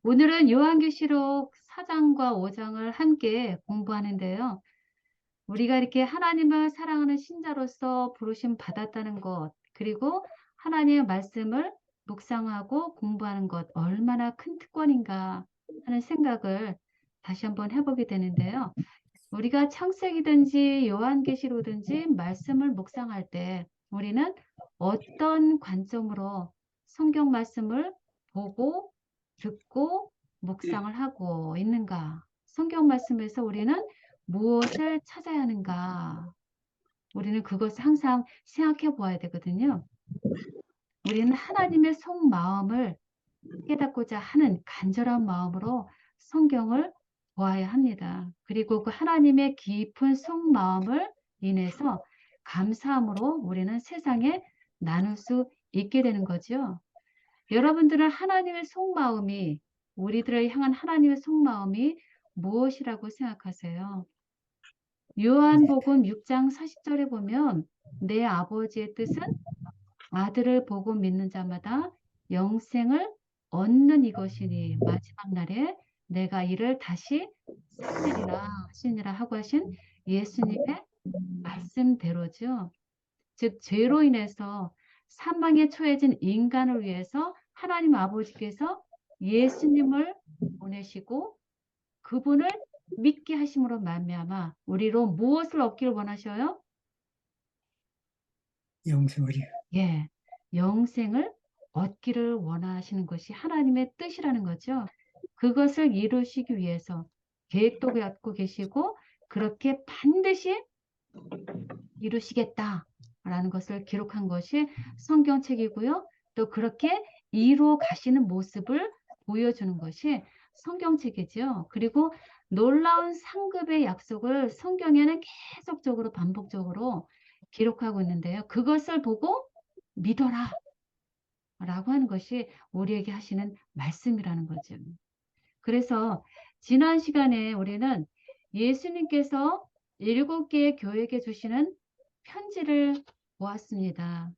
오늘은 요한계시록 4장과 5장을 함께 공부하는데요. 우리가 이렇게 하나님을 사랑하는 신자로서 부르심 받았다는 것, 그리고 하나님의 말씀을 묵상하고 공부하는 것, 얼마나 큰 특권인가 하는 생각을 다시 한번 해보게 되는데요. 우리가 창세기든지 요한계시로든지 말씀을 묵상할 때 우리는 어떤 관점으로 성경 말씀을 보고 듣고 묵상을 하고 있는가? 성경 말씀에서 우리는 무엇을 찾아야 하는가? 우리는 그것을 항상 생각해 보아야 되거든요. 우리는 하나님의 속마음을 깨닫고자 하는 간절한 마음으로 성경을 보아야 합니다. 그리고 그 하나님의 깊은 속마음을 인해서 감사함으로 우리는 세상에 나눌 수 있게 되는 거죠. 여러분들은 하나님의 속마음이, 우리들을 향한 하나님의 속마음이 무엇이라고 생각하세요? 요한복음 6장 40절에 보면 내 아버지의 뜻은 아들을 보고 믿는 자마다 영생을 얻는 이것이니 마지막 날에 내가 이를 다시 살리리라 하시니라 하고 하신 예수님의 말씀대로죠. 즉 죄로 인해서 사망에 처해진 인간을 위해서 하나님 아버지께서 예수님을 보내시고 그분을 믿게 하심으로 말미암아 우리로 무엇을 얻기를 원하셔요? 영생을이요. 예, 영생을 얻기를 원하시는 것이 하나님의 뜻이라는 거죠. 그것을 이루시기 위해서 계획도 갖고 계시고 그렇게 반드시 이루시겠다라는 것을 기록한 것이 성경책이고요. 또 그렇게 이루어 가시는 모습을 보여주는 것이 성경책이죠. 그리고 놀라운 상급의 약속을 성경에는 계속적으로 반복적으로 기록하고 있는데요. 그것을 보고 믿어라 라고 하는 것이 우리에게 하시는 말씀이라는 거죠. 그래서 지난 시간에 우리는 예수님께서 7개의 교회에게 주시는 편지를 보았습니다.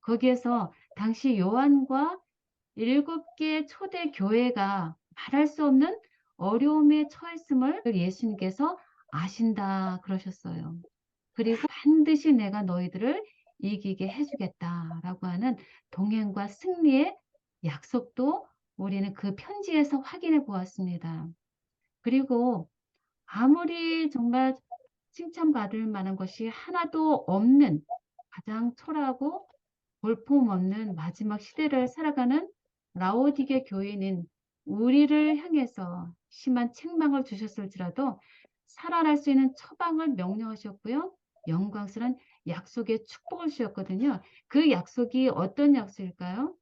거기에서 당시 요한과 7개 초대 교회가 말할 수 없는 어려움에 처했음을 예수님께서 아신다 그러셨어요. 그리고 반드시 내가 너희들을 이기게 해주겠다라고 하는 동행과 승리의 약속도 우리는 그 편지에서 확인해 보았습니다. 그리고 아무리 정말 칭찬받을 만한 것이 하나도 없는 가장 초라하고 볼품없는 마지막 시대를 살아가는 라오디게 교인인 우리를 향해서 심한 책망을 주셨을지라도 살아날 수 있는 처방을 명령하셨고요. 영광스러운 약속의 축복을 주셨거든요. 그 약속이 어떤 약속일까요?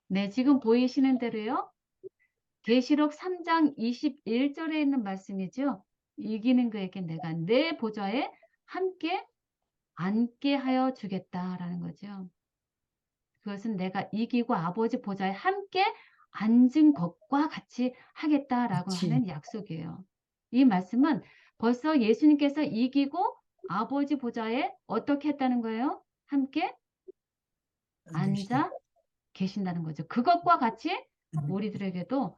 네, 지금 보이시는 대로요. 계시록 3장 21절에 있는 말씀이죠. 이기는 그에게 내가 내 보좌에 함께 앉게 하여 주겠다라는 거죠. 그것은 내가 이기고 아버지 보좌에 함께 앉은 것과 같이 하겠다라고 같이 하는 약속이에요. 이 말씀은 벌써 예수님께서 이기고 아버지 보좌에 어떻게 했다는 거예요? 함께 앉으시다. 앉아 계신다는 거죠. 그것과 같이 우리들에게도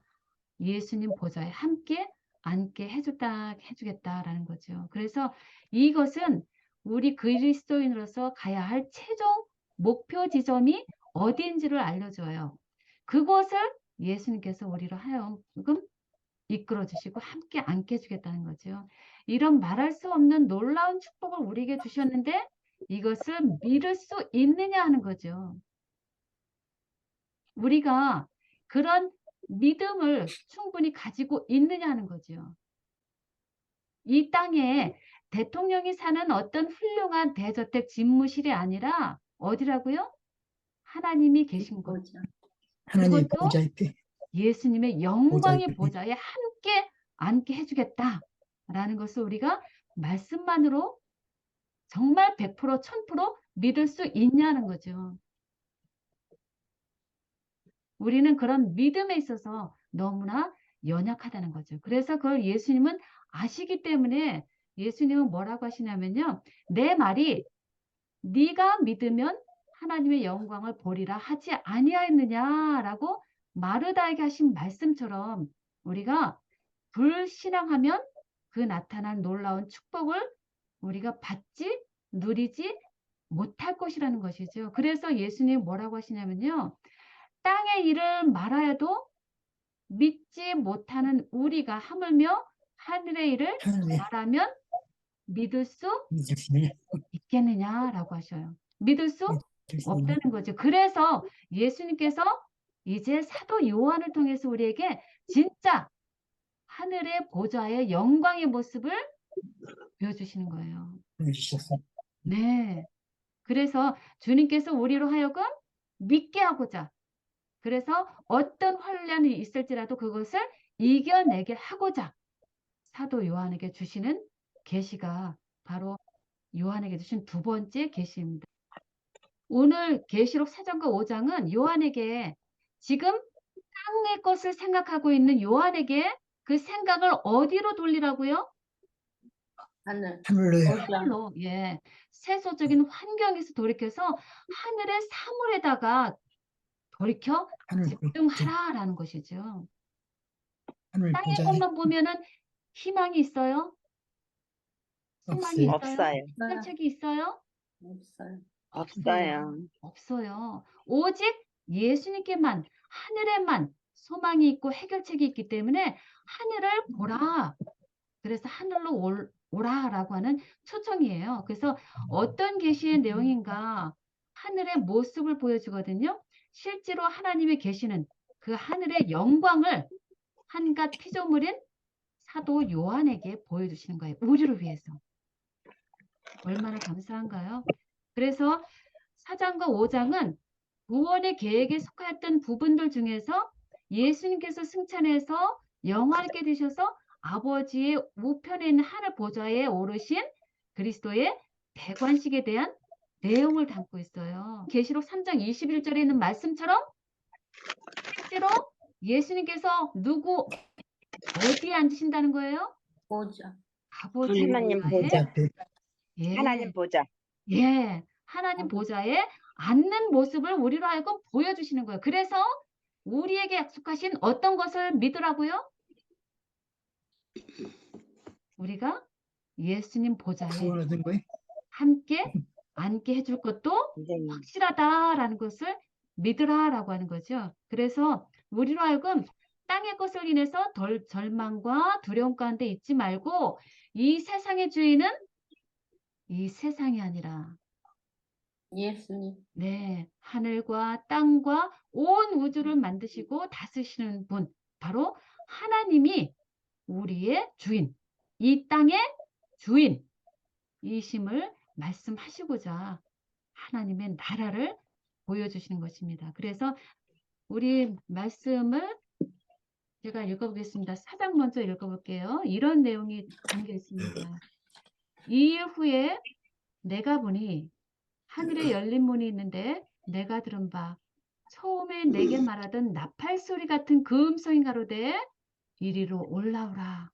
예수님 보좌에 함께 앉게 해주겠다라는 거죠. 그래서 이것은 우리 그리스도인으로서 가야 할 최종 목표 지점이 어디인지를 알려줘요. 그것을 예수님께서 우리로 하여금 이끌어 주시고 함께 앉게 해주겠다는 거죠. 이런 말할 수 없는 놀라운 축복을 우리에게 주셨는데 이것을 믿을 수 있느냐 하는 거죠. 우리가 그런 믿음을 충분히 가지고 있느냐 하는 거죠. 이 땅에 대통령이 사는 어떤 훌륭한 대저택 집무실이 아니라 어디라고요? 하나님이 계신 곳. 하나님의 그것도 보좌 옆에 예수님의 보좌 영광의 옆에 보좌에 함께 앉게 해주겠다라는 것을 우리가 말씀만으로 정말 100% 1000% 믿을 수 있냐는 거죠. 우리는 그런 믿음에 있어서 너무나 연약하다는 거죠. 그래서 그걸 예수님은 아시기 때문에 예수님은 뭐라고 하시냐면요. 내 말이 네가 믿으면 하나님의 영광을 보리라 하지 아니하였느냐라고 마르다에게 하신 말씀처럼 우리가 불신앙하면 그 나타난 놀라운 축복을 우리가 받지 누리지 못할 것이라는 것이죠. 그래서 예수님 뭐라고 하시냐면요. 땅의 일을 말하여도 믿지 못하는 우리가 하물며 하늘의 일을 하늘에 말하면 믿을 수 믿으시네. 있겠느냐라고 하셔요. 믿을 수 믿으시네. 없다는 거죠. 그래서 예수님께서 이제 사도 요한을 통해서 우리에게 진짜 하늘의 보좌의 영광의 모습을 보여주시는 거예요. 보여주셨어요. 네. 그래서 주님께서 우리로 하여금 믿게 하고자, 그래서 어떤 환란이 있을지라도 그것을 이겨내게 하고자 사도 요한에게 주시는 계시가 바로 요한에게 주신 두 번째 계시입니다. 오늘 계시록 4장과 5장은 요한에게 지금 땅의 것을 생각하고 있는 요한에게 그 생각을 어디로 돌리라고요? 하늘로요. 하늘로, 예. 세속적인 환경에서 돌이켜서 하늘의 사물에다가 돌이켜 하늘 집중하라라는 것이죠. 하늘 땅의 보좌에 것만 보면은 희망이 있어요? 소망이 없어요. 있어요? 없어요. 해결책이 있어요? 없어요. 없어요. 없어요. 오직 예수님께만, 하늘에만 소망이 있고 해결책이 있기 때문에 하늘을 보라. 그래서 하늘로 오라라고 하는 초청이에요. 그래서 어떤 계시의 내용인가 하늘의 모습을 보여주거든요. 실제로 하나님의 계시는 그 하늘의 영광을 한갓 피조물인 사도 요한에게 보여주시는 거예요. 우리를 위해서. 얼마나 감사한가요? 그래서 4장과 5장은 구원의 계획에 속하였던 부분들 중에서 예수님께서 승천해서 영화롭게 되셔서 아버지의 우편에 있는 하늘 보좌에 오르신 그리스도의 대관식에 대한 내용을 담고 있어요. 계시록 3장 21절에 있는 말씀처럼 실제로 예수님께서 어디에 앉으신다는 거예요? 보자. 아버지 하나님 보좌에 보좌 앞에 예, 하나님 보자. 예, 하나님 보좌에 앉는 모습을 우리로 하여금 보여주시는 거예요. 그래서 우리에게 약속하신 어떤 것을 믿으라고요? 우리가 예수님 보좌에 구원 얻은 거예요. 함께 앉게 해줄 것도 확실하다라는 것을 믿으라라고 하는 거죠. 그래서 우리로 하여금 땅의 것을 인해서 절망과 두려움 가운데 있지 말고 이 세상의 주인은 이 세상이 아니라 예수님. 네, 하늘과 땅과 온 우주를 만드시고 다스리시는 분, 바로 하나님이 우리의 주인, 이 땅의 주인이심을 말씀하시고자 하나님의 나라를 보여주시는 것입니다. 그래서 우리 말씀을 제가 읽어보겠습니다. 4장 먼저 읽어볼게요. 이런 내용이 담겨 있습니다. 이후에 내가 보니 하늘에 열린 문이 있는데 내가 들은 바 처음에 내게 말하던 나팔 소리 같은 그 음성이 가로되 이리로 올라오라.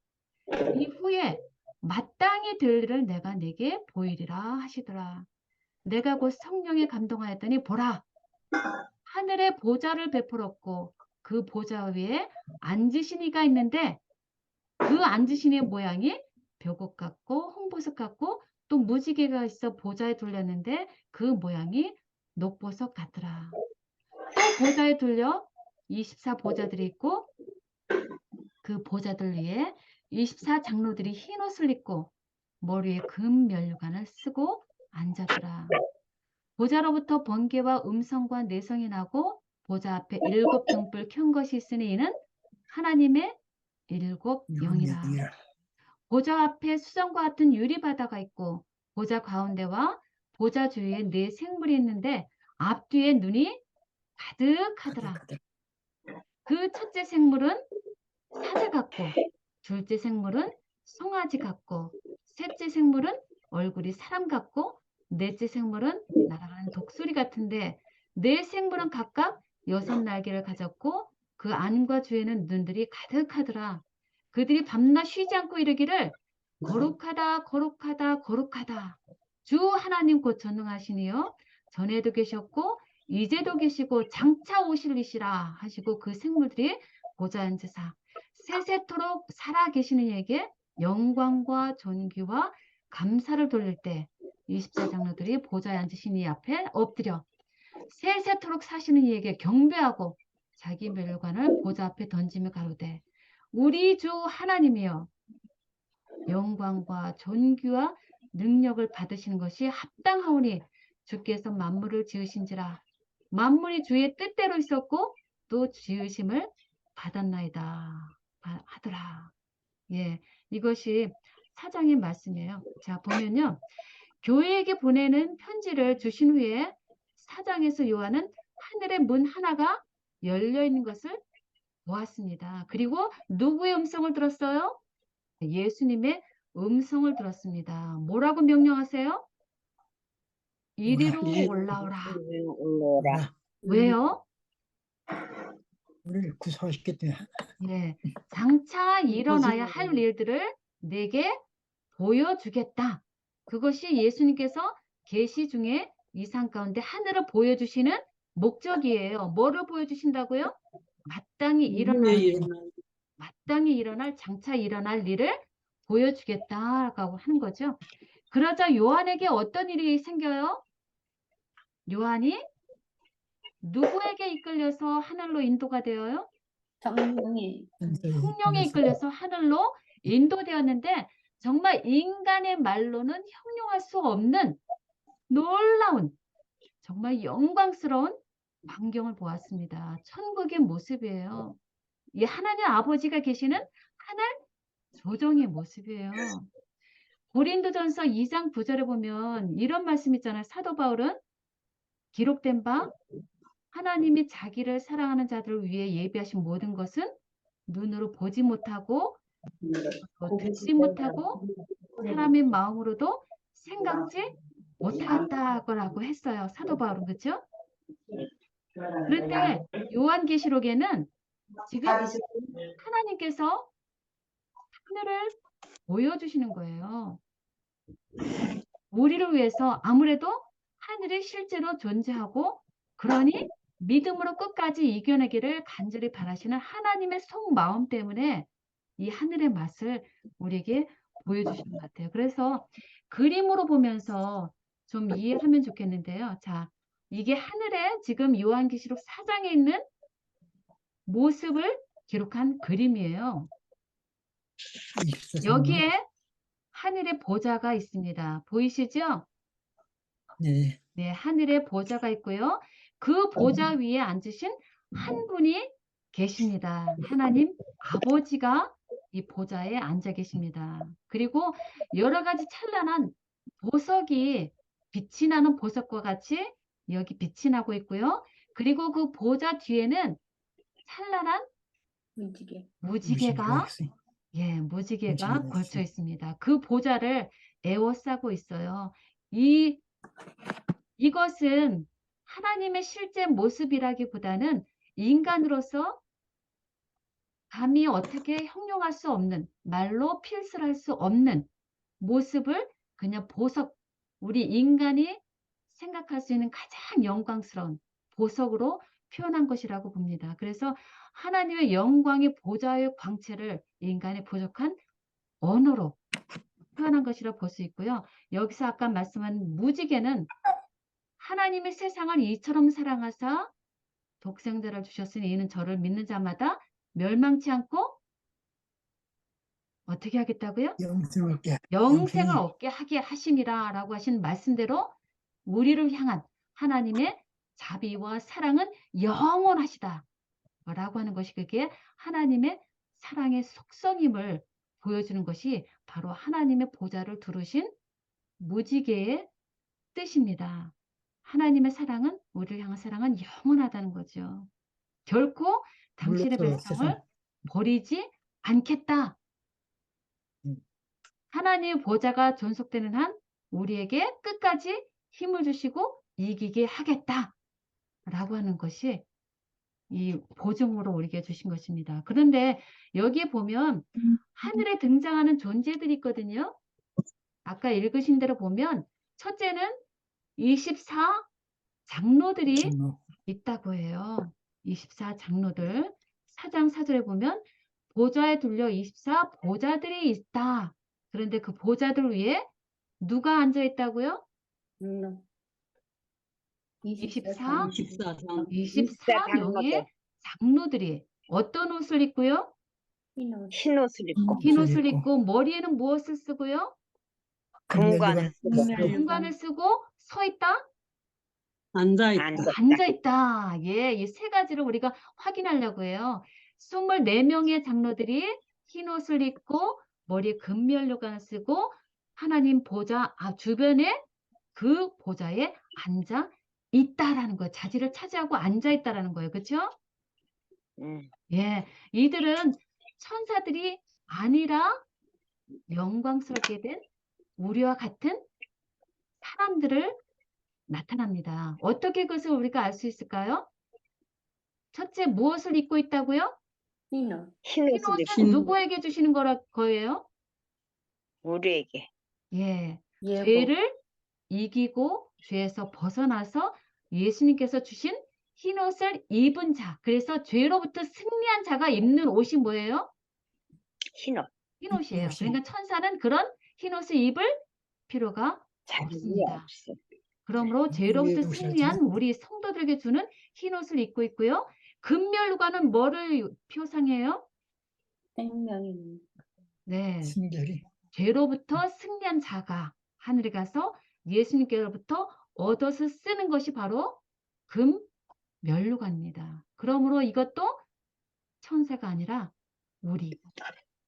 이후에 마땅히 될 일을 내가 내게 보이리라 하시더라. 내가 곧 성령에 감동하였더니 보라 하늘에 보좌를 베풀었고 그 보좌 위에 앉으신 이가 있는데 그 앉으신 이의 모양이 벼옷 같고 홍보석 같고 또 무지개가 있어 보좌에 둘렸는데 그 모양이 녹보석 같더라. 또 보좌에 둘려 24 보좌들이 있고 그 보좌들 위에 24 장로들이 흰 옷을 입고 머리에 금 면류관을 쓰고 앉았더라. 보좌로부터 번개와 음성과 내성이 나고 보좌 앞에 7 등불 켠 것이 있으니 이는 하나님의 7 영이라. 보좌 앞에 수정과 같은 유리바다가 있고 보좌 가운데와 보좌 주위에 4 생물이 있는데 앞뒤에 눈이 가득하더라. 그 첫째 생물은 사자 같고 둘째 생물은 송아지 같고 셋째 생물은 얼굴이 사람 같고 넷째 생물은 날아가는 독수리 같은데 4 생물은 각각 6 날개를 가졌고 그 안과 주에는 눈들이 가득하더라. 그들이 밤낮 쉬지 않고 이르기를 거룩하다 거룩하다 거룩하다 주 하나님 곧 전능하시니요 전에도 계셨고 이제도 계시고 장차 오실 이시라 하시고 그 생물들이 보좌에 앉으사 세세토록 살아 계시는 이에게 영광과 존귀와 감사를 돌릴 때 24장로들이 보좌에 앉으신 이 앞에 엎드려 세세토록 사시는 이에게 경배하고 자기 멸관을 보좌 앞에 던지며 가로되 우리 주 하나님이여 영광과 존귀와 능력을 받으시는 것이 합당하오니 주께서 만물을 지으신지라 만물이 주의 뜻대로 있었고 또 지으심을 받았나이다 하더라. 예, 이것이 사장의 말씀이에요. 자, 보면요. 교회에게 보내는 편지를 주신 후에 사장에서 요한은 하늘의 문 하나가 열려 있는 것을 보았습니다. 그리고 누구의 음성을 들었어요? 예수님의 음성을 들었습니다. 뭐라고 명령하세요? 이리로 예. 올라오라. 올라오라. 왜요? 우리를 구속시켰더니 예, 장차 일어나야 할 일들을 내게 보여주겠다. 그것이 예수님께서 계시 중에 이상 가운데 하늘을 보여주시는 목적이에요. 뭐를 보여주신다고요? 마땅히 일어날 장차 일어날 일을 보여주겠다라고 하는 거죠. 그러자 요한에게 어떤 일이 생겨요? 요한이 누구에게 이끌려서 하늘로 인도가 되어요? 성령이 성령에 이끌려서 하늘로 인도되었는데 정말 인간의 말로는 형용할 수 없는 놀라운 정말 영광스러운 광경을 보았습니다. 천국의 모습이에요. 이 하나님 아버지가 계시는 하늘 조정의 모습이에요. 고린도전서 2장 9절에 보면 이런 말씀 있잖아요. 사도 바울은 기록된 바 하나님이 자기를 사랑하는 자들을 위해 예비하신 모든 것은 눈으로 보지 못하고 듣지 못하고 사람의 마음으로도 생각지 못하였다고 했어요. 사도 바울은. 그렇죠? 그런데 요한계시록에는 지금 하나님께서 하늘을 보여주시는 거예요. 우리를 위해서 아무래도 하늘이 실제로 존재하고 그러니 믿음으로 끝까지 이겨내기를 간절히 바라시는 하나님의 속마음 때문에 이 하늘의 맛을 우리에게 보여주시는 것 같아요. 그래서 그림으로 보면서 좀 이해하면 좋겠는데요. 자, 이게 하늘에 지금 요한계시록 4장에 있는 모습을 기록한 그림이에요. 여기에 하늘의 보좌가 있습니다. 보이시죠? 네. 네, 하늘에 보좌가 있고요. 그 보좌 위에 앉으신 한 분이 계십니다. 하나님 아버지가 이 보좌에 앉아 계십니다. 그리고 여러 가지 찬란한 보석이 빛이 나는 보석과 같이 여기 빛이 나고 있고요. 그리고 그 보좌 뒤에는 찬란한 무지개가 무지개가 걸쳐 있어요. 있습니다. 그 보좌를 에워싸고 있어요. 이것은 하나님의 실제 모습이라기보다는 인간으로서 감히 어떻게 형용할 수 없는, 말로 필설할 수 없는 모습을 그냥 보석, 우리 인간이 생각할 수 있는 가장 영광스러운 보석으로 표현한 것이라고 봅니다. 그래서 하나님의 영광의 보좌의 광채를 인간의 부족한 언어로 표현한 것이라고 볼 수 있고요. 여기서 아까 말씀한 무지개는 하나님의 세상을 이처럼 사랑하사 독생자를 주셨으니 이는 저를 믿는 자마다 멸망치 않고 어떻게 하겠다고요? 영생을 얻게 하게 하심이라 라고 하신 말씀대로 우리를 향한 하나님의 자비와 사랑은 영원하시다 라고 하는 것이 그게 하나님의 사랑의 속성임을 보여주는 것이 바로 하나님의 보좌를 두르신 무지개의 뜻입니다. 하나님의 사랑은 우리를 향한 사랑은 영원하다는 거죠. 결코 당신의 백성을 버리지 않겠다. 하나님의 보좌가 존속되는 한 우리에게 끝까지 힘을 주시고 이기게 하겠다. 라고 하는 것이 이 보증으로 우리에게 주신 것입니다. 그런데 여기에 보면 하늘에 등장하는 존재들이 있거든요. 아까 읽으신 대로 보면 첫째는 24 장로들이 장로. 있다고 해요. 24 장로들. 4장 4절에 보면 보좌에 둘려 24 보좌들이 있다. 그런데 그 보좌들 위에 누가 앉아 있다고요? 장로. 24 24장. 24 명의 장로들이 어떤 옷을 입고요? 흰옷. 흰 옷을 입고 흰 옷을 옷을 입고. 입고 머리에는 무엇을 쓰고요? 금관을 쓰고 금관을 쓰고 서 있다? 앉아있다. 앉아 있다. 예, 이 세 가지를 우리가 확인하려고 해요. 24명의 장로들이 흰 옷을 입고 머리에 금면류관을 쓰고 하나님 보좌 주변에 그 보좌에 앉아 있다라는 거예요. 자리를 차지하고 앉아 있다라는 거예요. 그렇죠? 예, 이들은 천사들이 아니라 영광스럽게 된 우리와 같은 사람들을 나타납니다. 어떻게 그것을 우리가 알 수 있을까요? 첫째, 무엇을 입고 있다고요? 흰옷. 흰 흰 옷을 옷은 입고 누구에게 주시는 거예요? 우리에게 예, 예고. 죄를 이기고 죄에서 벗어나서 예수님께서 주신 흰 옷을 입은 자. 그래서 죄로부터 승리한 자가 입는 옷이 뭐예요? 흰 옷. 흰 옷이에요. 옷이. 그러니까 천사는 그런 흰 옷을 입을 필요가 자리에 없습니다. 없어. 그러므로 죄로부터 위에 옷이 승리한 우리 성도들에게 주는 흰 옷을 입고 있고요. 금멸관은 뭐를 표상해요? 생명이. 네, 순결이. 죄로부터 승리한 자가 하늘에 가서 예수님께로부터 얻어서 쓰는 것이 바로 금멸류관입니다. 그러므로 이것도 천사가 아니라 우리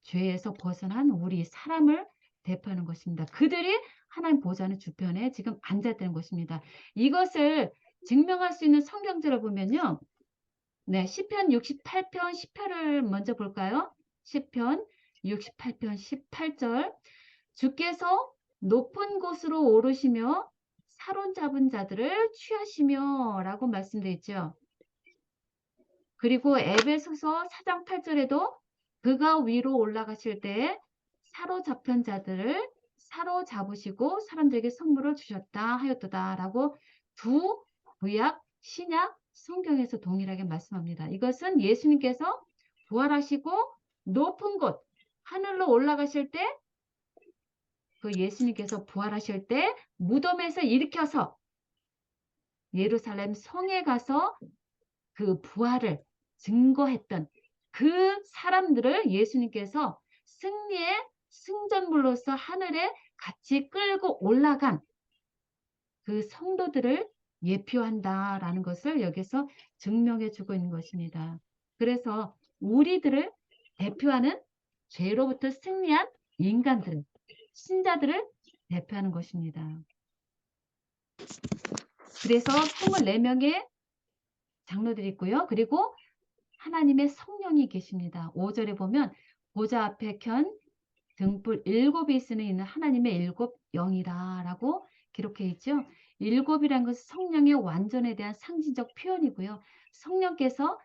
죄에서 벗어난 우리 사람을 대표하는 것입니다. 그들이 하나님 보좌는 주편에 지금 앉아있다는 것입니다. 이것을 증명할 수 있는 성경절을 보면요. 네, 시편 68편 10편을 먼저 볼까요? 시편 68편 18절. 주께서 높은 곳으로 오르시며 사로잡은 자들을 취하시며 라고 말씀되어 있죠. 그리고 에베소서 4장 8절에도 그가 위로 올라가실 때 사로잡힌 자들을 사로잡으시고 사람들에게 선물을 주셨다 하였도다 라고 두 구약 신약 성경에서 동일하게 말씀합니다. 이것은 예수님께서 부활하시고 높은 곳 하늘로 올라가실 때 그 예수님께서 부활하실 때 무덤에서 일으켜서 예루살렘 성에 가서 그 부활을 증거했던 그 사람들을 예수님께서 승리의 승전물로서 하늘에 같이 끌고 올라간 그 성도들을 예표한다라는 것을 여기서 증명해 주고 있는 것입니다. 그래서 우리들을 대표하는 죄로부터 승리한 인간들, 신자들을 대표하는 것입니다. 그래서 24명의 장로들이 있고요. 그리고 하나님의 성령이 계십니다. 5절에 보면 보좌 앞에 켠 등불 7이 있는 하나님의 7 영이라 라고 기록해 있죠. 7이라는 것은 성령의 완전에 대한 상징적 표현이고요. 성령께서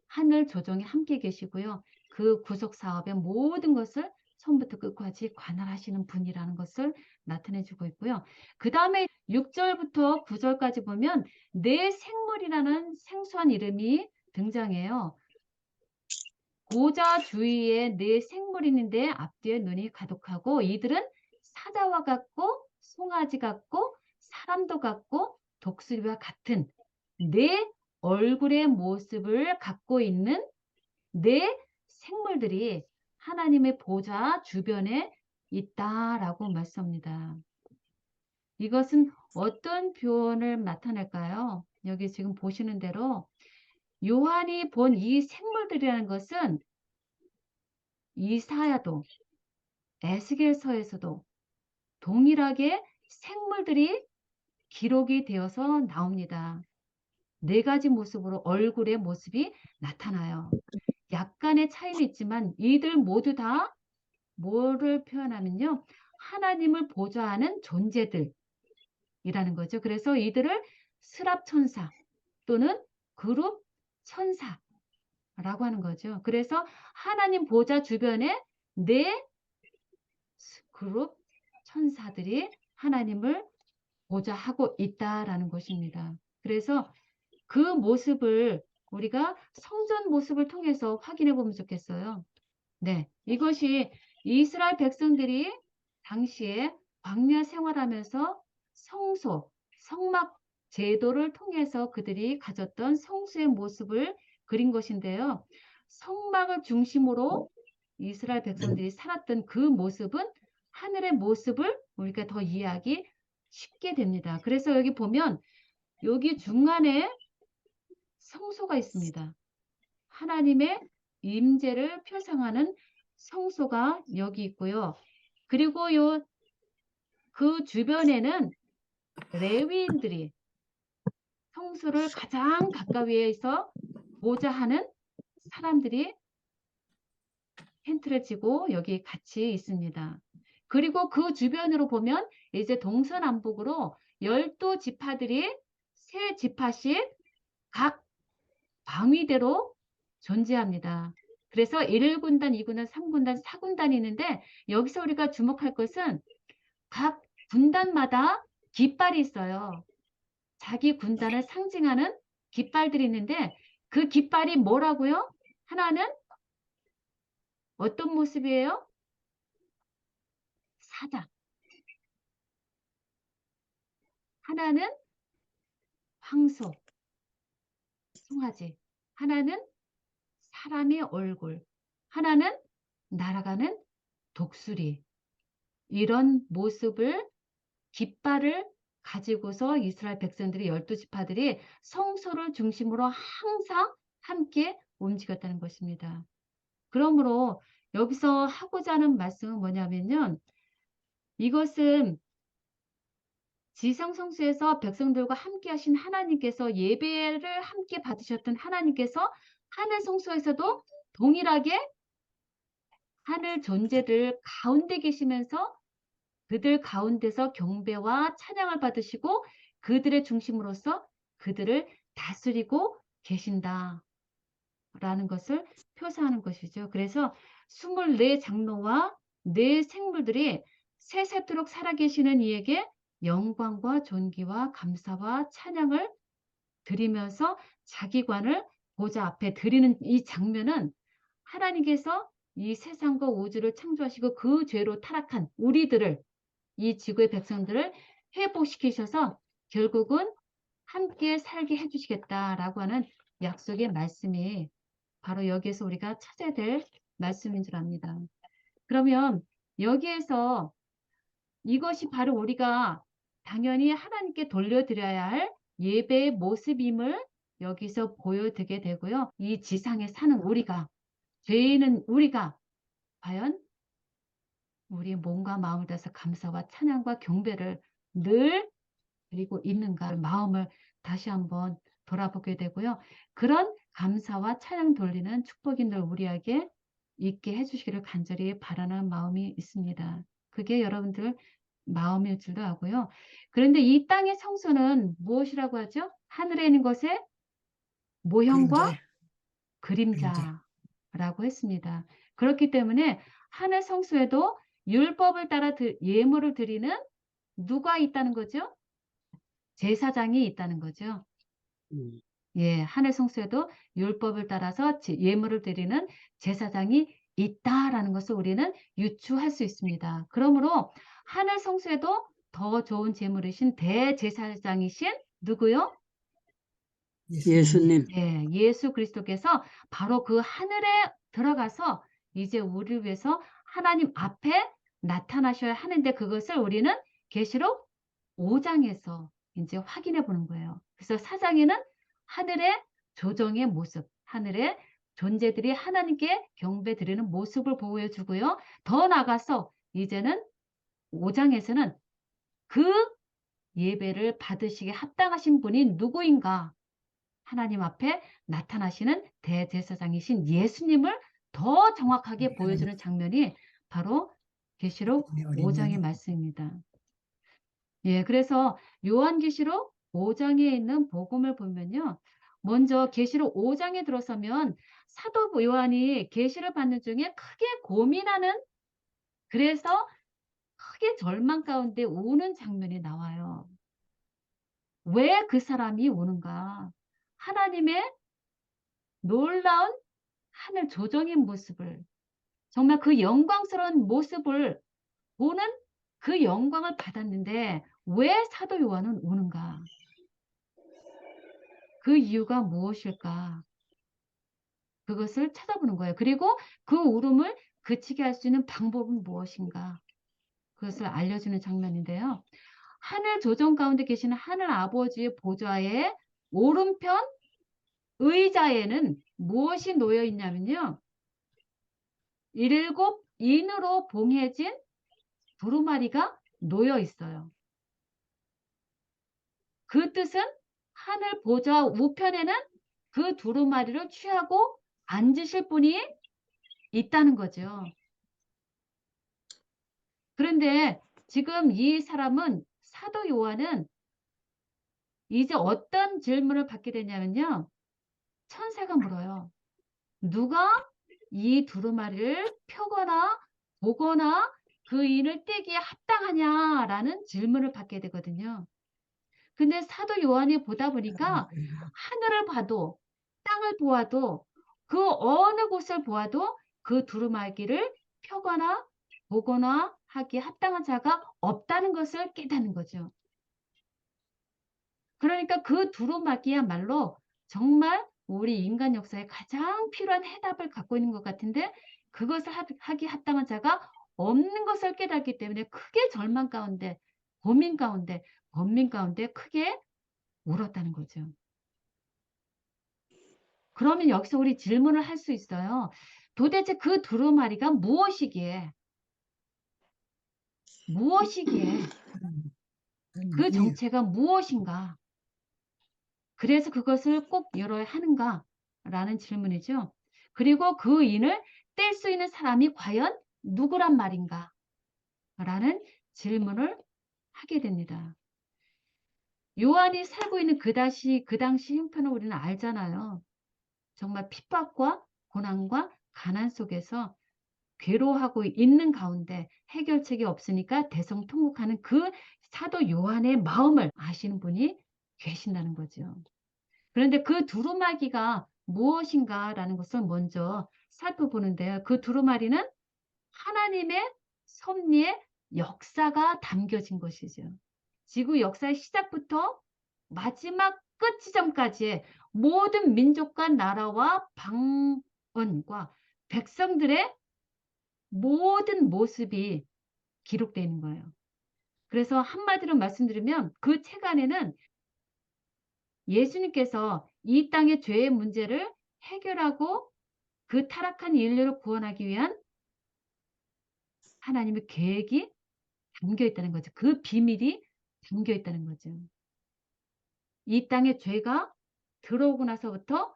하늘 조정에 함께 계시고요. 그 구속 사업의 모든 것을 처음부터 끝까지 관할하시는 분이라는 것을 나타내 주고 있고요. 그 다음에 6절부터 9절까지 보면 내 생물이라는 생소한 이름이 등장해요. 보좌 주위에 네 생물이 있는데 앞뒤에 눈이 가득하고 이들은 사자와 같고 송아지 같고 사람도 같고 독수리와 같은 네 얼굴의 모습을 갖고 있는 네 생물들이 하나님의 보좌 주변에 있다라고 말씀합니다. 이것은 어떤 표현을 나타낼까요? 여기 지금 보시는 대로 요한이 본 이 생물들이라는 것은 이사야도 에스겔서에서도 동일하게 생물들이 기록이 되어서 나옵니다. 네 가지 모습으로 얼굴의 모습이 나타나요. 약간의 차이는 있지만 이들 모두 다 뭐를 표현하면요. 하나님을 보좌하는 존재들이라는 거죠. 그래서 이들을 스랍천사 또는 그룹 천사라고 하는 거죠. 그래서 하나님 보좌 주변에 네 그룹 천사들이 하나님을 보좌하고 있다라는 것입니다. 그래서 그 모습을 우리가 성전 모습을 통해서 확인해 보면 좋겠어요. 네, 이것이 이스라엘 백성들이 당시에 광야 생활하면서 성소, 성막 제도를 통해서 그들이 가졌던 성수의 모습을 그린 것인데요. 성막을 중심으로 이스라엘 백성들이 살았던 그 모습은 하늘의 모습을 우리가 더 이해하기 쉽게 됩니다. 그래서 여기 보면 여기 중간에 성소가 있습니다. 하나님의 임재를 표상하는 성소가 여기 있고요. 그리고 그 주변에는 레위인들이 성소를 가장 가까이에서 보자 하는 사람들이 텐트를 치고 여기 같이 있습니다. 그리고 그 주변으로 보면 이제 동서남북으로 12지파들이 세 지파씩 각 방위대로 존재합니다. 그래서 1군단, 2군단, 3군단, 4군단이 있는데 여기서 우리가 주목할 것은 각 군단마다 깃발이 있어요. 자기 군단을 상징하는 깃발들이 있는데 그 깃발이 뭐라고요? 하나는 어떤 모습이에요? 사자. 하나는 황소, 송아지. 하나는 사람의 얼굴. 하나는 날아가는 독수리. 이런 모습을 깃발을 가지고서 이스라엘 백성들이 12지파들이 성소를 중심으로 항상 함께 움직였다는 것입니다. 그러므로 여기서 하고자 하는 말씀은 뭐냐면요. 이것은 지성성수에서 백성들과 함께 하신 하나님께서 예배를 함께 받으셨던 하나님께서 하늘 성소에서도 동일하게 하늘 존재들 가운데 계시면서 그들 가운데서 경배와 찬양을 받으시고 그들의 중심으로서 그들을 다스리고 계신다. 라는 것을 표사하는 것이죠. 그래서 24장로와 4생물들이 세세토록 살아계시는 이에게 영광과 존귀와 감사와 찬양을 드리면서 자기 관을 보좌 앞에 드리는 이 장면은 하나님께서 이 세상과 우주를 창조하시고 그 죄로 타락한 우리들을 이 지구의 백성들을 회복시키셔서 결국은 함께 살게 해주시겠다라고 하는 약속의 말씀이 바로 여기에서 우리가 찾아야 될 말씀인 줄 압니다. 그러면 여기에서 이것이 바로 우리가 당연히 하나님께 돌려드려야 할 예배의 모습임을 여기서 보여드리게 되고요. 이 지상에 사는 우리가, 죄인은 우리가 과연 우리 몸과 마음을 다해서 감사와 찬양과 경배를 늘 드리고 있는가 마음을 다시 한번 돌아보게 되고요. 그런 감사와 찬양 돌리는 축복이 늘 우리에게 있게 해주시기를 간절히 바라는 마음이 있습니다. 그게 여러분들 마음일 줄도 알고요. 그런데 이 땅의 성소는 무엇이라고 하죠? 하늘에 있는 것의 모형과 그림자라고 했습니다. 그렇기 때문에 하늘 성소에도 율법을 따라 예물을 드리는 누가 있다는 거죠? 제사장이 있다는 거죠. 예, 하늘 성소에도 율법을 따라서 예물을 드리는 제사장이 있다라는 것을 우리는 유추할 수 있습니다. 그러므로 하늘 성소에도 더 좋은 제물이신 대제사장이신 누구요? 예수님. 예, 예수 그리스도께서 바로 그 하늘에 들어가서 이제 우리를 위해서 하나님 앞에 나타나셔야 하는데 그것을 우리는 계시록 5장에서 이제 확인해 보는 거예요. 그래서 4장에는 하늘의 조정의 모습, 하늘의 존재들이 하나님께 경배 드리는 모습을 보여주고요. 더 나아가서 이제는 5장에서는 그 예배를 받으시기에 합당하신 분이 누구인가? 하나님 앞에 나타나시는 대제사장이신 예수님을 더 정확하게 보여주는 장면이 바로 계시록 5장의 말씀입니다. 예, 그래서 요한계시록 5장에 있는 복음을 보면요. 먼저 계시록 5장에 들어서면 사도 요한이 계시를 받는 중에 크게 고민하는 그래서 크게 절망 가운데 우는 장면이 나와요. 왜 그 사람이 우는가? 하나님의 놀라운 하늘 조정의 모습을, 정말 그 영광스러운 모습을 보는 그 영광을 받았는데 왜 사도 요한은 우는가? 그 이유가 무엇일까? 그것을 찾아보는 거예요. 그리고 그 울음을 그치게 할 수 있는 방법은 무엇인가? 그것을 알려주는 장면인데요. 하늘 조정 가운데 계시는 하늘 아버지의 보좌의 오른편 의자에는 무엇이 놓여 있냐면요. 7 인으로 봉해진 두루마리가 놓여 있어요. 그 뜻은 하늘 보좌 우편에는 그 두루마리를 취하고 앉으실 분이 있다는 거죠. 그런데 지금 이 사람은, 사도 요한은 이제 어떤 질문을 받게 되냐면요. 천사가 물어요. 누가 이 두루마리를 펴거나 보거나 그 인을 떼기에 합당하냐라는 질문을 받게 되거든요. 근데 사도 요한이 보다 보니까 하늘을 봐도 땅을 보아도 그 어느 곳을 보아도 그 두루마기를 펴거나 보거나 하기에 합당한 자가 없다는 것을 깨닫는 거죠. 그러니까 그 두루마기야말로 정말 우리 인간 역사에 가장 필요한 해답을 갖고 있는 것 같은데 그것을 하기 합당한 자가 없는 것을 깨닫기 때문에 크게 절망 가운데, 고민 가운데, 번민 가운데 크게 울었다는 거죠. 그러면 여기서 우리 질문을 할 수 있어요. 도대체 그 두루마리가 무엇이기에? 무엇이기에? 그 정체가 무엇인가? 그래서 그것을 꼭 열어야 하는가? 라는 질문이죠. 그리고 그 인을 뗄 수 있는 사람이 과연 누구란 말인가? 라는 질문을 하게 됩니다. 요한이 살고 있는 그 당시 형편을 우리는 알잖아요. 정말 핍박과 고난과 가난 속에서 괴로워하고 있는 가운데 해결책이 없으니까 대성통곡하는 그 사도 요한의 마음을 아시는 분이 계신다는 거죠. 그런데 그 두루마기가 무엇인가라는 것을 먼저 살펴보는데요. 그 두루마리는 하나님의 섭리의 역사가 담겨진 것이죠. 지구 역사의 시작부터 마지막 끝 지점까지의 모든 민족과 나라와 방언과 백성들의 모든 모습이 기록되어 있는 거예요. 그래서 한마디로 말씀드리면 그 책 안에는 예수님께서 이 땅의 죄의 문제를 해결하고 그 타락한 인류를 구원하기 위한 하나님의 계획이 담겨 있다는 거죠. 그 비밀이 담겨 있다는 거죠. 이 땅에 죄가 들어오고 나서부터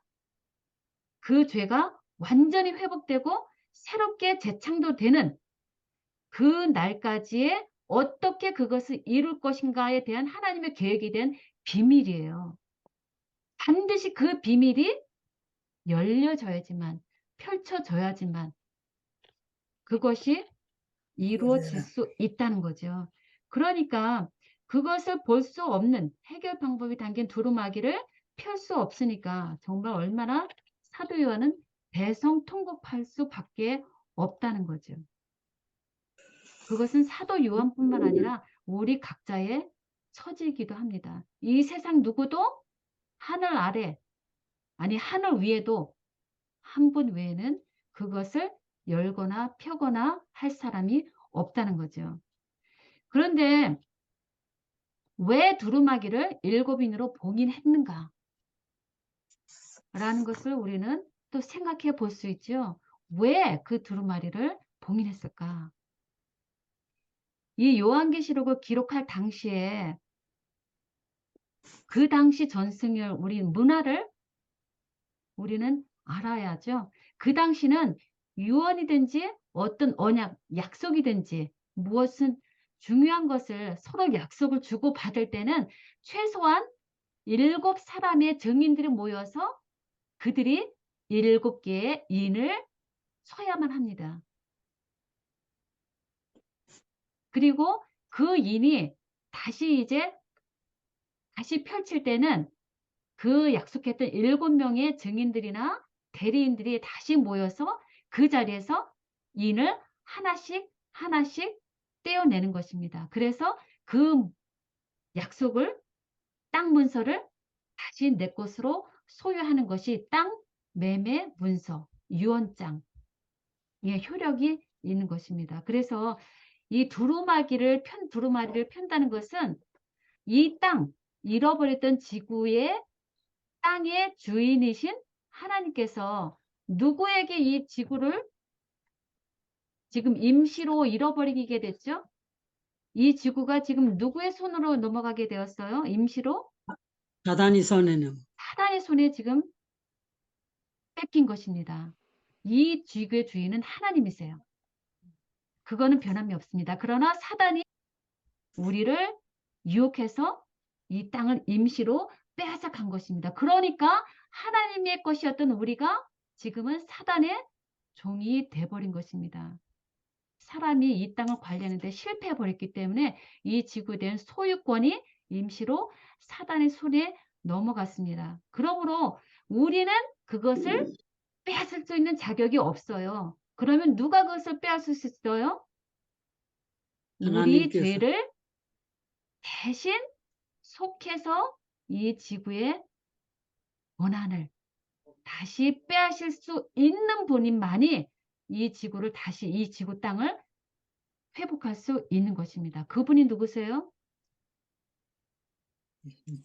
그 죄가 완전히 회복되고 새롭게 재창조되는 그 날까지의 어떻게 그것을 이룰 것인가에 대한 하나님의 계획에 대한 비밀이에요. 반드시 그 비밀이 열려져야지만, 펼쳐져야지만 그것이 이루어질 수 있다는 거죠. 그러니까 그것을 볼 수 없는 해결 방법이 담긴 두루마기를 펼 수 없으니까 정말 얼마나 사도 요한은 대성통곡할 수밖에 없다는 거죠. 그것은 사도 요한뿐만 아니라 우리 각자의 처지이기도 합니다. 이 세상 누구도 하늘 아래, 아니 하늘 위에도 한 분 외에는 그것을 열거나 펴거나 할 사람이 없다는 거죠. 그런데 왜 두루마기를 7인으로 봉인했는가? 라는 것을 우리는 또 생각해 볼 수 있죠. 왜 그 두루마리를 봉인했을까? 이 요한계시록을 기록할 당시에 그 당시 전승열 우리 문화를 우리는 알아야죠. 그 당시는 유언이든지 어떤 언약, 약속이든지 무엇은 중요한 것을 서로 약속을 주고 받을 때는 최소한 7사람의 증인들이 모여서 그들이 7개의 인을 서야만 합니다. 그리고 그 인이 다시 이제 다시 펼칠 때는 그 약속했던 7명의 증인들이나 대리인들이 다시 모여서 그 자리에서 인을 하나씩 하나씩 떼어내는 것입니다. 그래서 그 약속을 땅 문서를 다시 내 것으로 소유하는 것이 땅 매매 문서, 유언장, 효력이 있는 것입니다. 그래서 이 두루마기를 편다는 것은 이 땅, 잃어버렸던 지구의 땅의 주인이신 하나님께서 누구에게 이 지구를 지금 임시로 잃어버리게 됐죠? 이 지구가 지금 누구의 손으로 넘어가게 되었어요? 임시로? 사단이 손에는 사단의 손에 지금 뺏긴 것입니다. 이 지구의 주인은 하나님이세요. 그거는 변함이 없습니다. 그러나 사단이 우리를 유혹해서 이 땅을 임시로 빼앗아간 것입니다. 그러니까 하나님의 것이었던 우리가 지금은 사단의 종이 돼버린 것입니다. 사람이 이 땅을 관리하는데 실패해 버렸기 때문에 이 지구에 대한 소유권이 임시로 사단의 손에 넘어갔습니다. 그러므로 우리는 그것을 빼앗을 수 있는 자격이 없어요. 그러면 누가 그것을 빼앗을 수 있어요? 우리 하나님께서. 죄를 대신 속해서 이 지구의 원한을 다시 빼앗을 수 있는 분만이 이 지구를 다시 이 지구 땅을 회복할 수 있는 것입니다. 그분이 누구세요?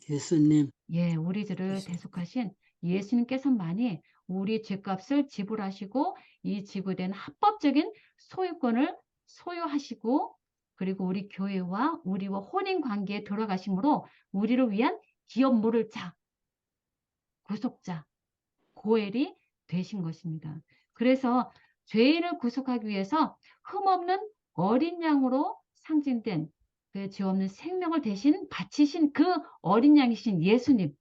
예수님. 예, 우리 죄를 대속하신 예수님께서만이 우리 죄값을 지불하시고 이 지구에 대한 합법적인 소유권을 소유하시고 그리고 우리 교회와 우리와 혼인 관계에 들어가심으로 우리를 위한 기업 물을 자, 구속자, 고엘이 되신 것입니다. 그래서 죄인을 구속하기 위해서 흠없는 어린 양으로 상징된 그 죄 없는 생명을 대신 바치신 그 어린 양이신 예수님으로만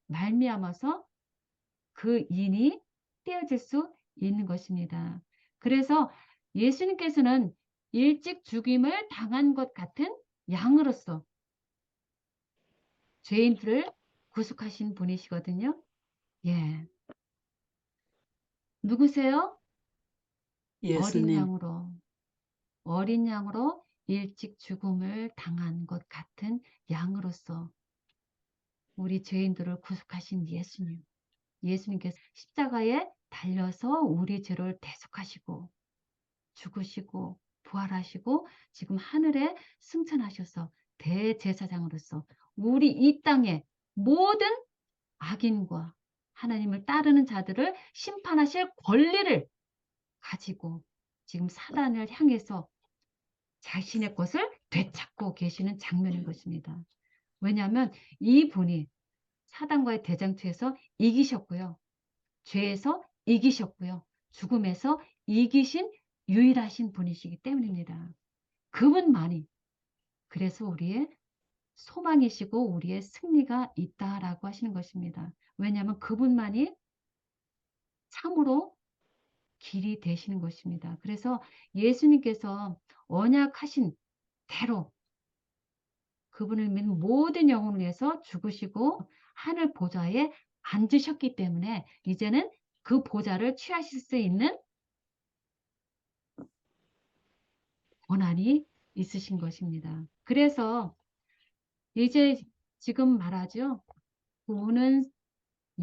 말미암아서 그 인이 떼어질 수 있는 것입니다. 그래서 예수님께서는 일찍 죽임을 당한 것 같은 양으로서 죄인들을 구속하신 분이시거든요. 예. 누구세요? 예수님. 어린 양으로 일찍 죽음을 당한 것 같은 양으로서 우리 죄인들을 구속하신 예수님. 예수님께서 십자가에 달려서 우리 죄를 대속하시고 죽으시고 부활하시고 지금 하늘에 승천하셔서 대제사장으로서 우리 이 땅의 모든 악인과 하나님을 따르는 자들을 심판하실 권리를 가지고 지금 사단을 향해서 자신의 것을 되찾고 계시는 장면인 것입니다. 왜냐하면 이분이 사단과의 대장투에서 이기셨고요. 죄에서 이기셨고요. 죽음에서 이기신 유일하신 분이시기 때문입니다. 그분만이 그래서 우리의 소망이시고 우리의 승리가 있다라고 하시는 것입니다. 왜냐하면 그분만이 참으로 길이 되시는 것입니다. 그래서 예수님께서 언약하신 대로 그분을 믿는 모든 영혼을 위해서 죽으시고 하늘 보좌에 앉으셨기 때문에 이제는 그 보좌를 취하실 수 있는 권한이 있으신 것입니다. 그래서 이제 지금 말하죠. 우는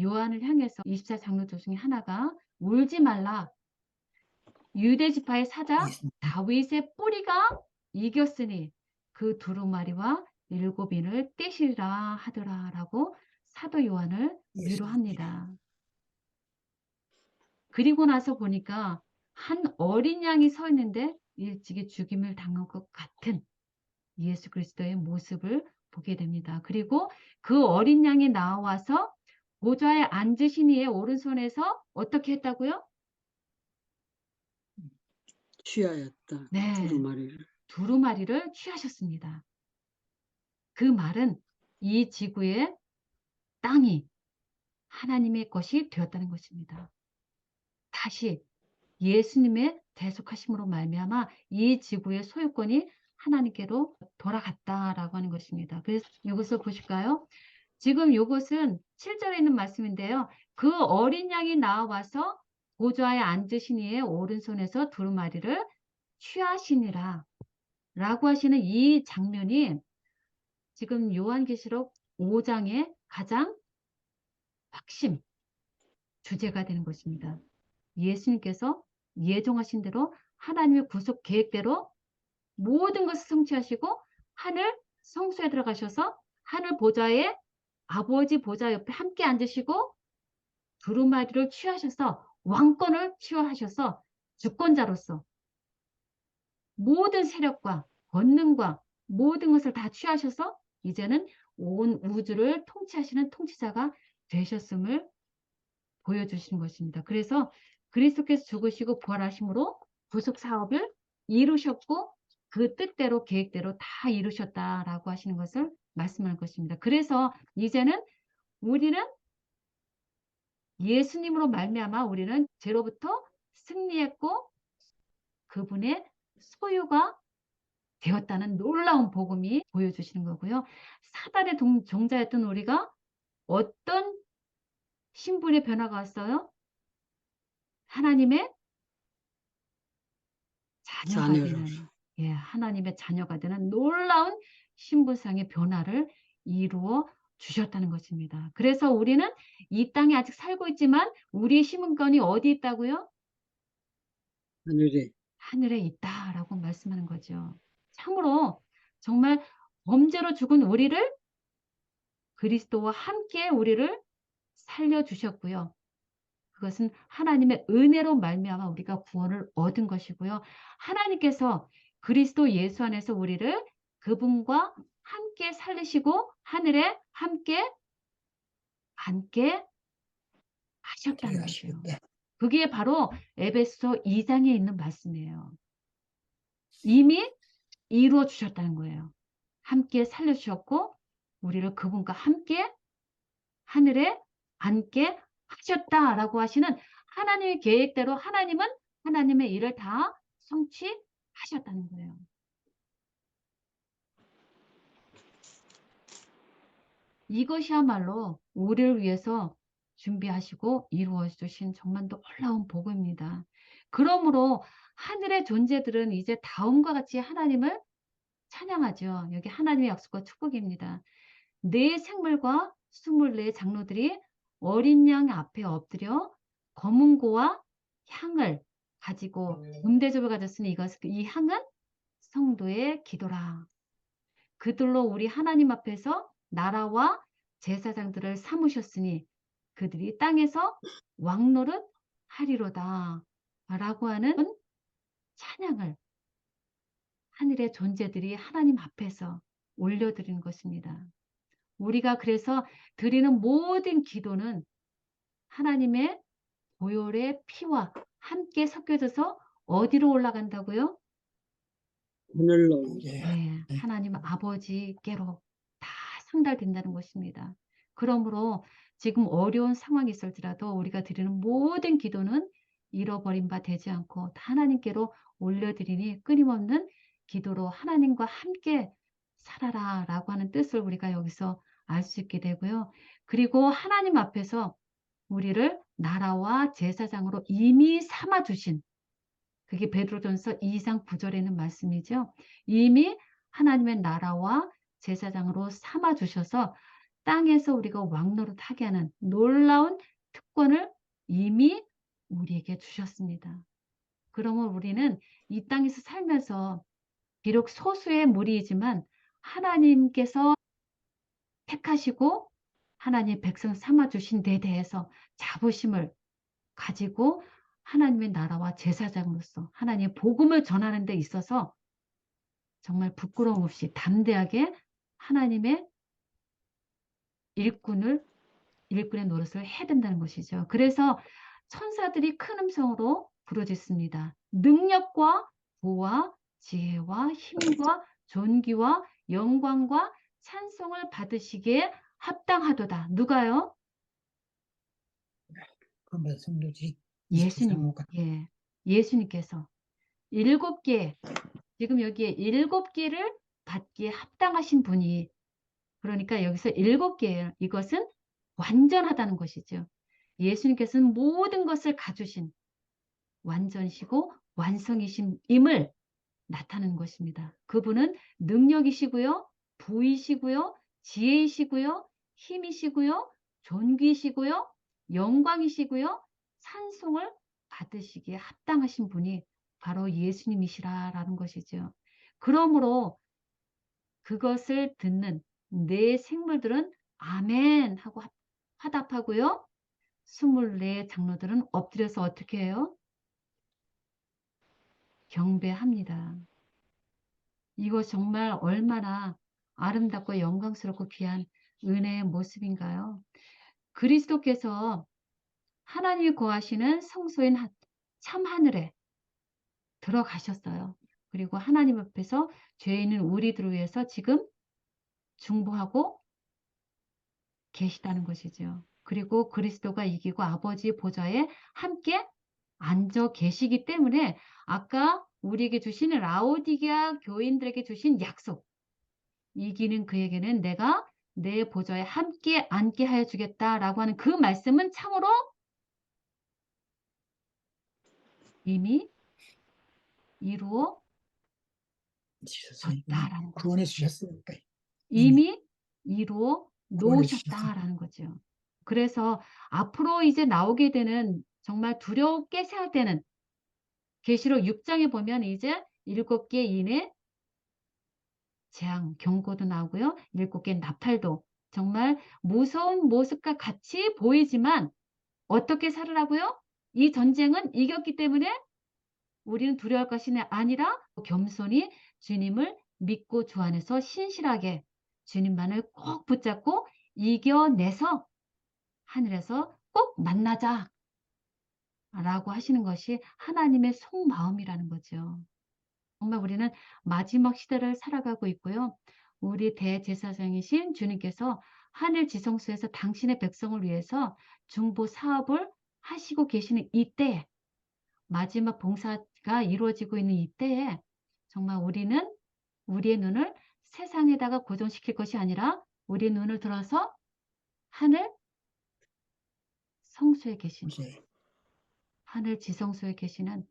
요한을 향해서 24장로들 중에 하나가 울지 말라. 유대 지파의 사자 다윗의 뿌리가 이겼으니 그 두루마리와 7인을 떼시리라 하더라라고 사도 요한을 위로합니다. 그리고 나서 보니까 한 어린 양이 서 있는데 일찍이 죽임을 당한 것 같은 예수 그리스도의 모습을 보게 됩니다. 그리고 그 어린 양이 나와서 보좌에 앉으신 이의 오른손에서 어떻게 했다고요? 취하였다. 네. 두루마리를 취하셨습니다. 그 말은 이 지구의 땅이 하나님의 것이 되었다는 것입니다. 다시 예수님의 대속하심으로 말미암아 이 지구의 소유권이 하나님께로 돌아갔다라고 하는 것입니다. 그래서 이것을 보실까요? 지금 이것은 7절에 있는 말씀인데요. 그 어린 양이 나와서 보좌에 앉으신 이의 오른손에서 두루마리를 취하시니라 라고 하시는 이 장면이 지금 요한계시록 5장의 가장 핵심 주제가 되는 것입니다. 예수님께서 예정하신 대로 하나님의 구속 계획대로 모든 것을 성취하시고 하늘 성소에 들어가셔서 하늘 보좌에 아버지 보좌 옆에 함께 앉으시고 두루마리를 취하셔서 왕권을 취하셔서 주권자로서 모든 세력과 권능과 모든 것을 다 취하셔서 이제는 온 우주를 통치하시는 통치자가 되셨음을 보여주시는 것입니다. 그래서 그리스도께서 죽으시고 부활하심으로 구속 사업을 이루셨고 그 뜻대로 계획대로 다 이루셨다라고 하시는 것을 말씀하는 것입니다. 그래서 이제는 우리는 예수님으로 말미암아 우리는 죄로부터 승리했고 그분의 소유가 되었다는 놀라운 복음이 보여주시는 거고요. 사단의 종자였던 우리가 어떤 신분의 변화가 왔어요? 하나님의 자녀가 되는, 자녀로서. 하나님의 자녀가 되는 놀라운 신분상의 변화를 이루어 주셨다는 것입니다. 그래서 우리는 이 땅에 아직 살고 있지만 우리의 신분권이 어디 있다고요? 하늘에 하늘에 있다라고 말씀하는 거죠. 참으로 정말 범죄로 죽은 우리를 그리스도와 함께 우리를 살려주셨고요. 그것은 하나님의 은혜로 말미암아 우리가 구원을 얻은 것이고요. 하나님께서 그리스도 예수 안에서 우리를 그분과 함께 살리시고 하늘에 함께 앉게 하셨다는 거죠. 들어가시겠다. 그게 바로 에베소 2장에 있는 말씀이에요. 이미 이루어 주셨다는 거예요. 함께 살려주셨고 우리를 그분과 함께 하늘에 앉게 하셨다라고 하시는 하나님의 계획대로 하나님은 하나님의 일을 다 성취하셨다는 거예요. 이것이야말로 우리를 위해서 준비하시고 이루어 주신 정말 놀라운 복음입니다. 그러므로 하늘의 존재들은 이제 다음과 같이 하나님을 찬양하죠. 여기 하나님의 약속과 축복입니다. 네 생물과 24 장로들이 어린 양 앞에 엎드려 검은고와 향을 가지고 음대접을 가졌으니 이 향은 성도의 기도라. 그들로 우리 하나님 앞에서 나라와 제사장들을 삼으셨으니 그들이 땅에서 왕노릇 하리로다 라고 하는 찬양을 하늘의 존재들이 하나님 앞에서 올려드리는 것입니다. 우리가 그래서 드리는 모든 기도는 하나님의 보혈의 피와 함께 섞여져서 어디로 올라간다고요? 하늘로 예. 네, 하나님 아버지께로 다 상달된다는 것입니다. 그러므로 지금 어려운 상황이 있을지라도 우리가 드리는 모든 기도는 잃어버린 바 되지 않고 다 하나님께로 올려드리니 끊임없는 기도로 하나님과 함께 살아라 라고 하는 뜻을 우리가 여기서 알 수 있게 되고요. 그리고 하나님 앞에서 우리를 나라와 제사장으로 이미 삼아주신 그게 베드로전서 2장 9절에 있는 말씀이죠. 이미 하나님의 나라와 제사장으로 삼아주셔서 땅에서 우리가 왕노릇 하게 하는 놀라운 특권을 이미 우리에게 주셨습니다. 그러면 우리는 이 땅에서 살면서 비록 소수의 무리이지만 하나님께서 택하시고 하나님의 백성 삼아주신 데 대해서 자부심을 가지고 하나님의 나라와 제사장으로서 하나님의 복음을 전하는 데 있어서 정말 부끄러움 없이 담대하게 하나님의 일꾼의 노릇을 해야 된다는 것이죠. 그래서 천사들이 큰 음성으로 부르짖습니다. 능력과 부와 지혜와 힘과 존귀와 영광과 찬송을 받으시기에 합당하도다. 누가요? 그러면 성도들이 예수님, 예수님께서 7개 지금 여기에 7개를 받기에 합당하신 분이, 그러니까 여기서 7개예요. 이것은 완전하다는 것이죠. 예수님께서는 모든 것을 가주신 완전시고 완성이신 임을 나타내는 것입니다. 그분은 능력이시고요, 부이시고요, 지혜이시고요, 힘이시고요, 존귀이시고요, 영광이시고요, 찬송을 받으시기에 합당하신 분이 바로 예수님이시라라는 것이죠. 그러므로 그것을 듣는 내 생물들은 아멘 하고 화답하고요. 24 장로들은 엎드려서 어떻게 해요? 경배합니다. 이거 정말 얼마나 아름답고 영광스럽고 귀한 은혜의 모습인가요? 그리스도께서 하나님이 거하시는 성소인 참 하늘에 들어가셨어요. 그리고 하나님 앞에서 죄 있는 우리들을 위해서 지금 중보하고 계시다는 것이죠. 그리고 그리스도가 이기고 아버지 보좌에 함께 앉아 계시기 때문에 아까 우리에게 주신 라오디게아 교인들에게 주신 약속, 이기는 그에게는 내가 내 보좌에 함께 앉게 하여 주겠다라고 하는 그 말씀은 참으로 이미 이루어졌다라는 이미 구원해 주셨으니까. 이미 이루어 구원해 놓으셨다라는 거죠. 그래서 앞으로 이제 나오게 되는 정말 두렵게 생각되는 계시록 6장에 보면 이제 7개 인의 재앙, 경고도 나오고요. 7개 나팔도 정말 무서운 모습과 같이 보이지만 어떻게 살으라고요? 이 전쟁은 이겼기 때문에 우리는 두려워할 것이 아니라 겸손히 주님을 믿고 주 안에서 신실하게 주님만을 꼭 붙잡고 이겨내서 하늘에서 꼭 만나자 라고 하시는 것이 하나님의 속마음이라는 거죠. 정말 우리는 마지막 시대를 살아가고 있고요. 우리 대제사장이신 주님께서 하늘 지성소에서 당신의 백성을 위해서 중보 사업을 하시고 계시는 이때에, 마지막 봉사가 이루어지고 있는 이때에 정말 우리는 우리의 눈을 세상에다가 고정시킬 것이 아니라 우리의 눈을 들어서 하늘 성소에 계신, 이제 하늘 지성소에 계시는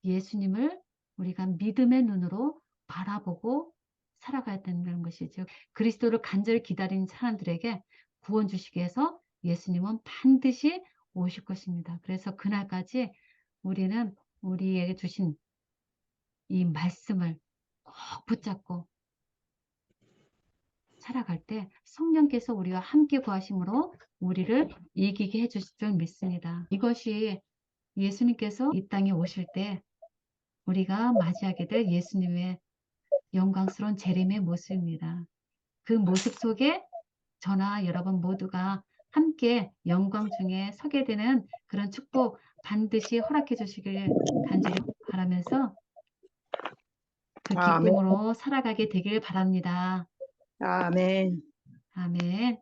예수님을 우리가 믿음의 눈으로 바라보고 살아가야 된다는 것이죠. 그리스도를 간절히 기다리는 사람들에게 구원 주시기 위해서 예수님은 반드시 오실 것입니다. 그래서 그날까지 우리는 우리에게 주신 이 말씀을 꼭 붙잡고 살아갈 때 성령께서 우리와 함께 구하심으로 우리를 이기게 해주실 줄 믿습니다. 이것이 예수님께서 이 땅에 오실 때 우리가 맞이하게 될 예수님의 영광스러운 재림의 모습입니다. 그 모습 속에 저나 여러분 모두가 함께 영광 중에 서게 되는 그런 축복 반드시 허락해 주시길 간절히 바라면서 그 아멘. 기쁨으로 살아가게 되길 바랍니다. 아멘. 아멘.